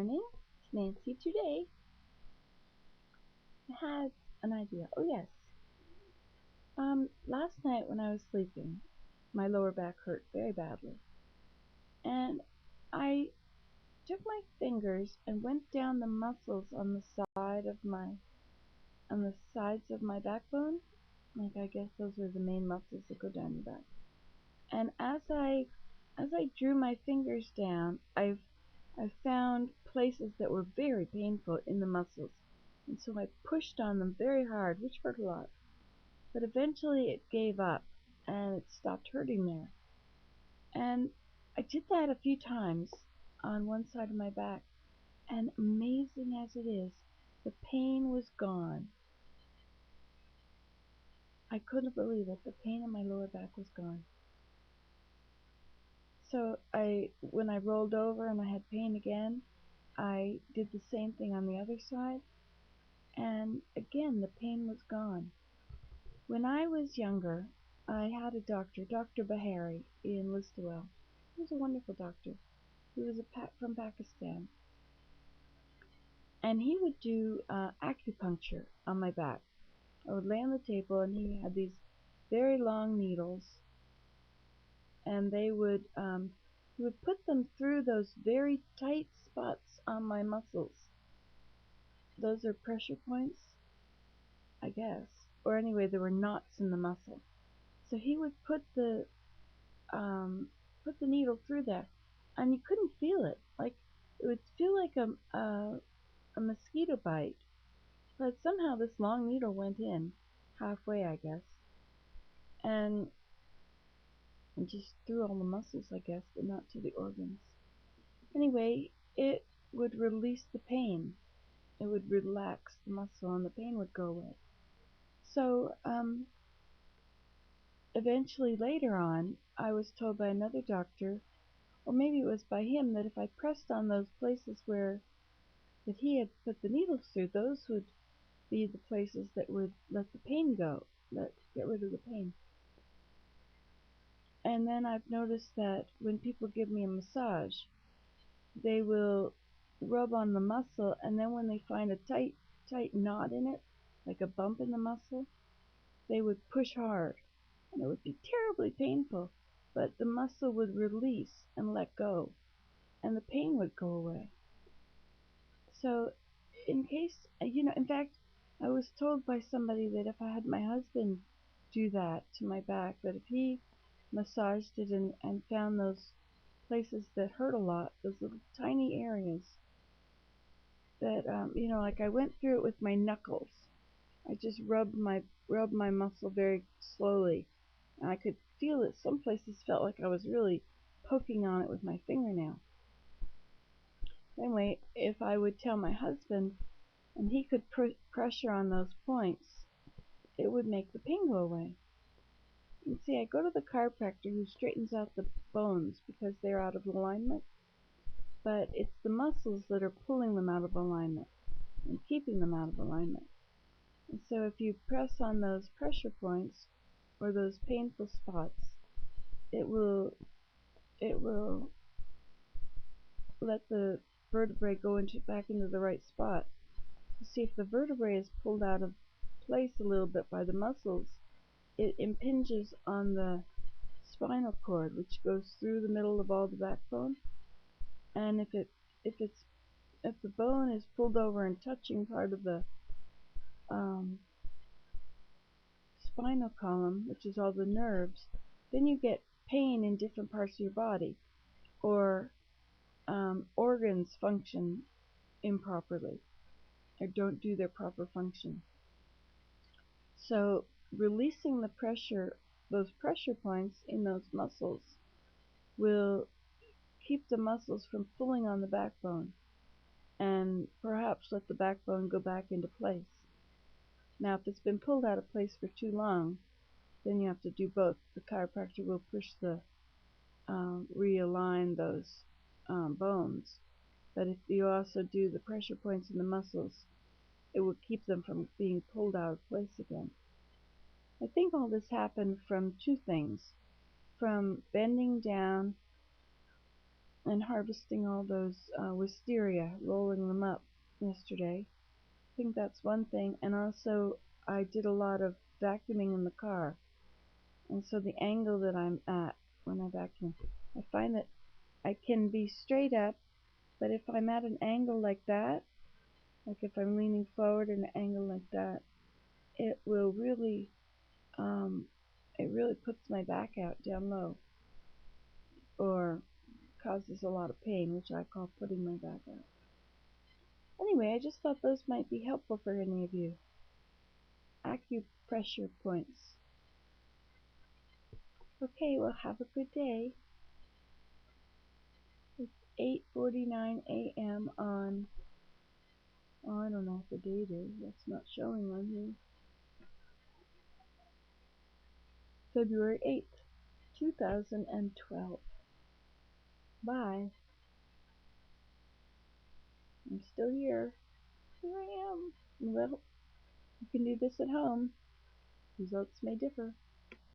morning, it's Nancy today. I had an idea. Oh yes. Last night when I was sleeping, my lower back hurt very badly. And I took my fingers and went down the muscles on the sides of my backbone. Like I guess those are the main muscles that go down your back. And as I drew my fingers down, I found places that were very painful in the muscles. And so I pushed on them very hard, which hurt a lot. But eventually it gave up and it stopped hurting there. And I did that a few times on one side of my back, and amazing as it is, the pain was gone. I couldn't believe it. The pain in my lower back was gone. So when I rolled over and I had pain again, I did the same thing on the other side, and again the pain was gone. When I was younger, I had a doctor, Dr. Bahari, in Listowel. He was a wonderful doctor. He was from Pakistan. And he would do acupuncture on my back. I would lay on the table and he had these very long needles, and he would put them through those very tight spots on my muscles. Those are pressure points, I guess. Or anyway, there were knots in the muscle. So he would put the needle through there, and you couldn't feel it. Like it would feel like a mosquito bite, but somehow this long needle went in halfway, I guess, and just through all the muscles, I guess, but not to the organs. Anyway, it would release the pain. It would relax the muscle, and the pain would go away. So eventually, later on, I was told by another doctor, or maybe it was by him, that if I pressed on those places that he had put the needles through, those would be the places that would let the pain go, get rid of the pain. And then I've noticed that when people give me a massage, they will rub on the muscle, and then when they find a tight knot in it, like a bump in the muscle, they would push hard, and it would be terribly painful, but the muscle would release and let go, and the pain would go away. So in case, in fact, I was told by somebody that if I had my husband do that to my back, that if he massaged it and found those places that hurt a lot, those little tiny areas, that like I went through it with my knuckles. I just rubbed my muscle very slowly, and I could feel it. Some places felt like I was really poking on it with my fingernail. Anyway, if I would tell my husband and he could pressure on those points, it would make the pain go away. And see, I go to the chiropractor who straightens out the bones because they're out of alignment, but it's the muscles that are pulling them out of alignment and keeping them out of alignment. And so if you press on those pressure points or those painful spots, it will let the vertebrae go back into the right spot. You see, if the vertebrae is pulled out of place a little bit by the muscles, it impinges on the spinal cord, which goes through the middle of all the backbone. And if the bone is pulled over and touching part of the spinal column, which is all the nerves, then you get pain in different parts of your body, or organs function improperly or don't do their proper function. So releasing the pressure, those pressure points in those muscles, will keep the muscles from pulling on the backbone and perhaps let the backbone go back into place. Now, if it's been pulled out of place for too long, then you have to do both. The chiropractor will realign those bones. But if you also do the pressure points in the muscles, it will keep them from being pulled out of place again. I think all this happened from two things. From bending down and harvesting all those wisteria, rolling them up yesterday. I think that's one thing. And also, I did a lot of vacuuming in the car. And so the angle that I'm at when I vacuum, I find that I can be straight up, but if I'm at an angle like that, like if I'm leaning forward at an angle like that, it will really, it really puts my back out down low, or causes a lot of pain, which I call putting my back out. Anyway, I just thought those might be helpful for any of you. Acupressure points. Okay, well, have a good day. It's 8:49 a.m. on, oh, I don't know what the date is. That's not showing on here. February 8th, 2012. Bye. I'm still here. Here I am. Well, you can do this at home. Results may differ.